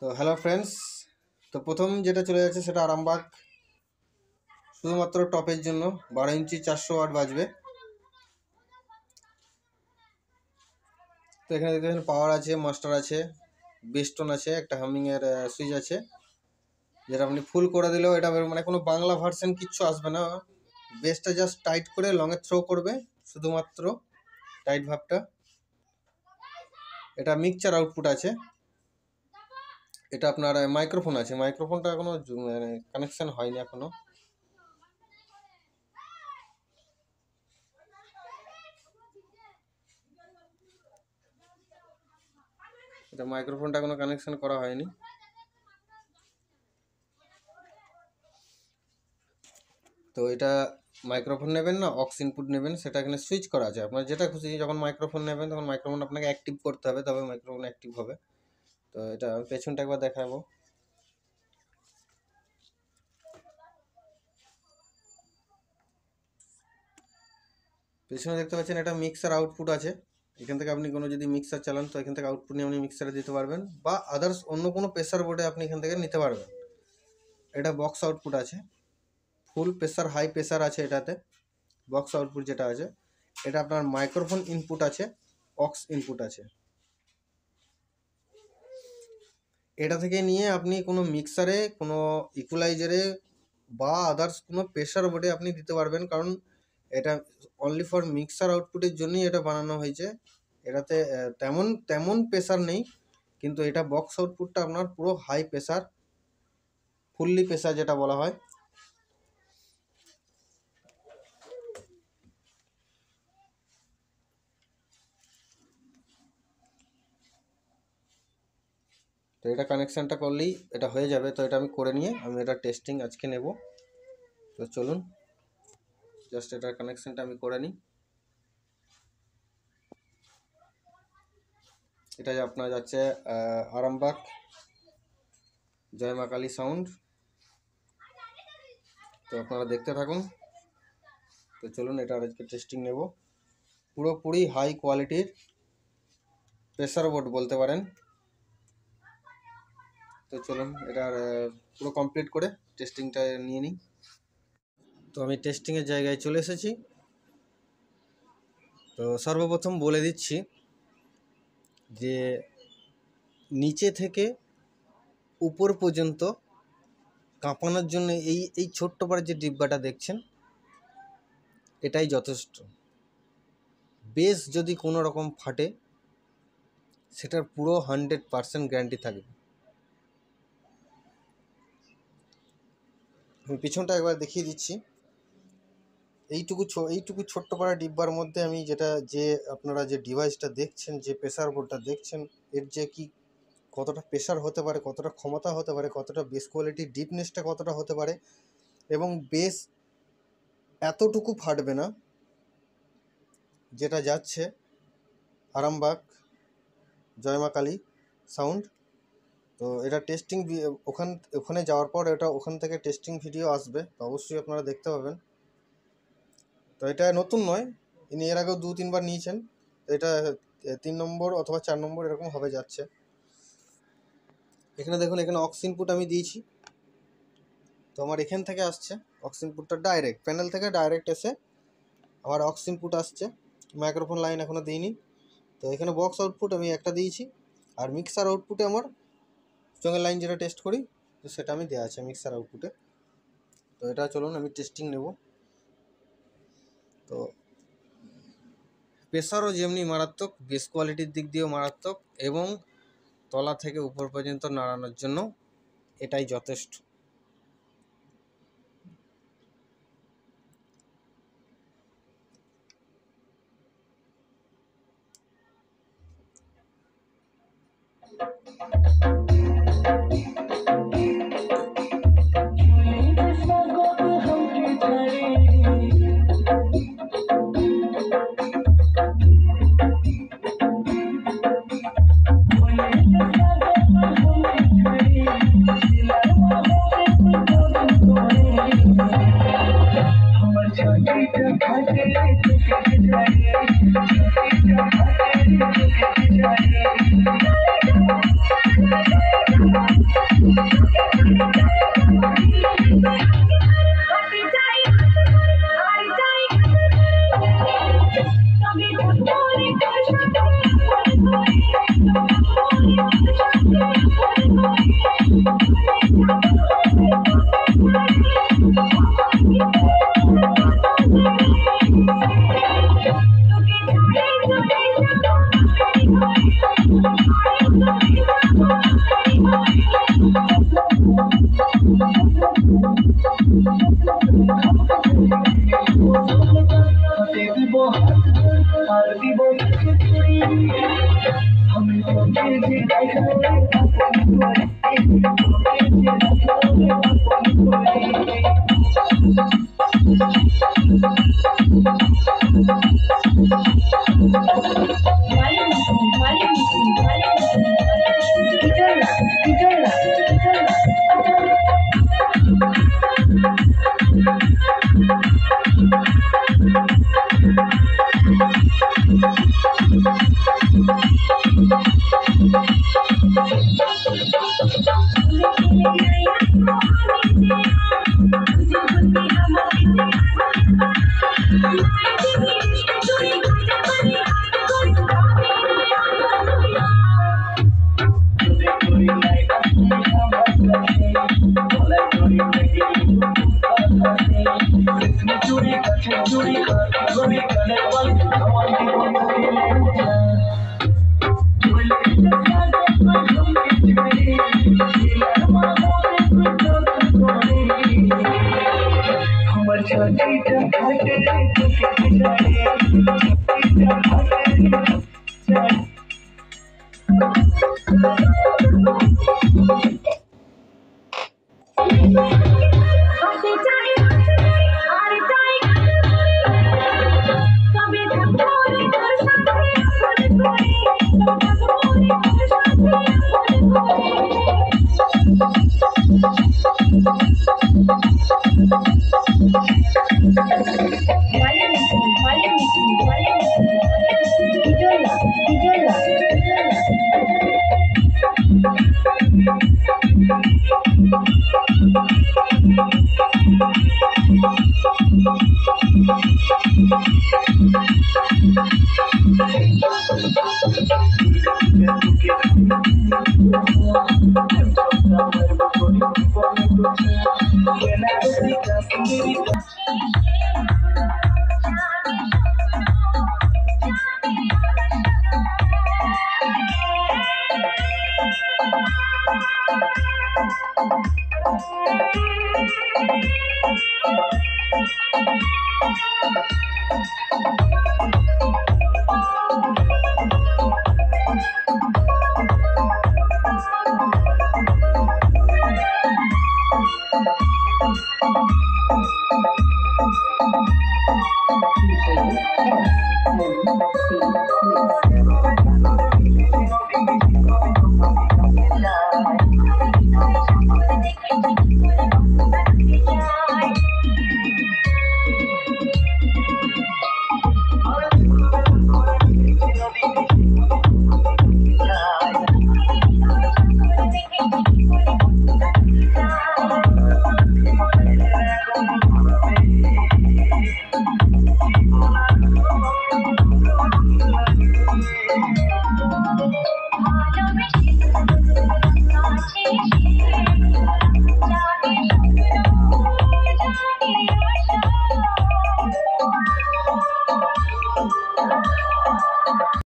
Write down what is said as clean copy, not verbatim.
তো hello friends, তো প্রথম যেটা চলে যাচ্ছে সেটা আরামবাগ, শুধুমাত্র টপের জন্য 12 ইঞ্চি 400 ওয়াট বাজবে। তো এখানে দেখতে পাচ্ছেন পাওয়ার আছে, মাস্টার আছে, বেস্টন আছে, একটা হামিংয়ের সুইচ আছে, যেটা আপনি ফুল করে দিলেও এটা মানে কোনো বাংলা ভার্সন কিচ্ছু আসবে না। বেসটা জাস্ট টাইট করে লংয়ে থ্রো করবে, শুধুমাত্র টাইট ভাবটা। এটা মিক্সচার আউটপুট আছে, এটা আপনার মাইক্রোফোন আছে, মাইক্রোফোনটা এখনো কানেকশন হয়নি এখনো। এটা মাইক্রোফোনটা কোনো কানেকশন করা হয়নি। তো এটা মাইক্রোফোন নেবেন না অক্স ইনপুট নেবেন, সেটা এখানে সুইচ করা আছে। আপনার যেটা খুশি, যখন মাইক্রোফোন নেবেন তখন মাইক্রোফোন আপনাকে অ্যাক্টিভ করতে হবে, তবে মাইক্রোফোন অ্যাক্টিভ হবে। তো এটা পেছনটা একবার দেখাবো। পেছনে দেখতে পাচ্ছেন এটা মিক্সার আউটপুট আছে। এখান থেকে আপনি কোনো যদি মিক্সার চালান তো এখান থেকে আউটপুট নিয়ে আপনি মিক্সারে দিতে পারবেন, বা আদার্স অন্য কোনো প্রেসার বোর্ডে আপনি এখান থেকে নিতে পারবেন। এটা বক্স আউটপুট আছে, ফুল প্রেসার হাই প্রেসার আছে এটাতে। বক্স আউটপুট যেটা আছে এটা আপনার মাইক্রোফোন ইনপুট আছে, অক্স ইনপুট আছে। এটা থেকে নিয়ে আপনি কোনো মিক্সারে, কোনো ইকুয়ালাইজারে বা আদার্স কোনো প্রেসার বোর্ডে আপনি দিতে পারবেন, কারণ এটা অনলি ফর মিক্সার আউটপুটের জন্যই এটা বানানো হয়েছে। এটাতে তেমন প্রেসার নেই, কিন্তু এটা বক্স আউটপুটটা আপনার পুরো হাই প্রেসার, ফুললি প্রেসার যেটা বলা হয়। তো এটা কানেকশানটা করলেই এটা হয়ে যাবে। তো এটা আমি করে নিয়ে আমি এটা টেস্টিং আজকে নেব। তো চলুন জাস্ট এটার কানেকশানটা আমি করে নিই। এটা আপনার যাচ্ছে আরামবাগ জয় মা কালী সাউন্ড। তো আপনারা দেখতে থাকুন। তো চলুন এটা আজকে টেস্টিং নেব। পুরোপুরি হাই কোয়ালিটির প্রেসার বোর্ড বলতে পারেন। তো চলুন এটার পুরো কমপ্লিট করে টেস্টিংটা নিয়ে নিই। তো আমি টেস্টিংয়ের জায়গায় চলে এসেছি। তো সর্বপ্রথম বলে দিচ্ছি যে নিচে থেকে উপর পর্যন্ত কাঁপানোর জন্য এই ছোট্ট পারে যে ডিব্বাটা দেখছেন এটাই যথেষ্ট। বেস যদি কোনো রকম ফাটে সেটার পুরো 100% গ্যারান্টি থাকবে। আমি পিছনটা একবার দেখিয়ে দিচ্ছি। এইটুকু ছোট্ট পাড়া ডিব্বার মধ্যে আমি আপনারা যে ডিভাইসটা দেখছেন, যে প্রেসার বোর্ডটা দেখছেন, এর যে কতটা প্রেসার হতে পারে, কতটা ক্ষমতা হতে পারে, কতটা বেস কোয়ালিটি, ডিপনেসটা কতটা হতে পারে, এবং বেস এতটুকু ফাটবে না যেটা যাচ্ছে আরামবাগ জয় মা কালী সাউন্ড। তো এটা টেস্টিং ওখানে যাওয়ার পর ওখান থেকে টেস্টিং ভিডিও আসবে, তো অবশ্যই আপনারা দেখতে পাবেন। তো এটা নতুন নয়, ইনি এর আগেও 2-3 বার নিয়েছেন। তো এটা 3 নম্বর অথবা 4 নম্বর এরকম হবে যাচ্ছে। এখানে দেখুন, এখানে অক্স ইনপুট আমি দিয়েছি। তো আমার এখান থেকে আসছে অক্স ইনপুটটা, ডাইরেক্ট প্যানেল থেকে ডাইরেক্ট এসে আমার অক্স ইনপুট আসছে। মাইক্রোফোন লাইন এখনও দিইনি। তো এখানে বক্স আউটপুট আমি একটা দিয়েছি, আর মিক্সার আউটপুটে আমার চোঙের লাইন যেটা টেস্ট করি তো সেটা আমি দেওয়া আছে মিক্সার আউটপুটে। তো এটা চলুন আমি টেস্টিং নেব। তো প্রেসারও যেমনি মারাত্মক, বেস কোয়ালিটির দিক দিয়েও মারাত্মক, এবং তলা থেকে উপর পর্যন্ত নাড়ানোর জন্য এটাই যথেষ্ট।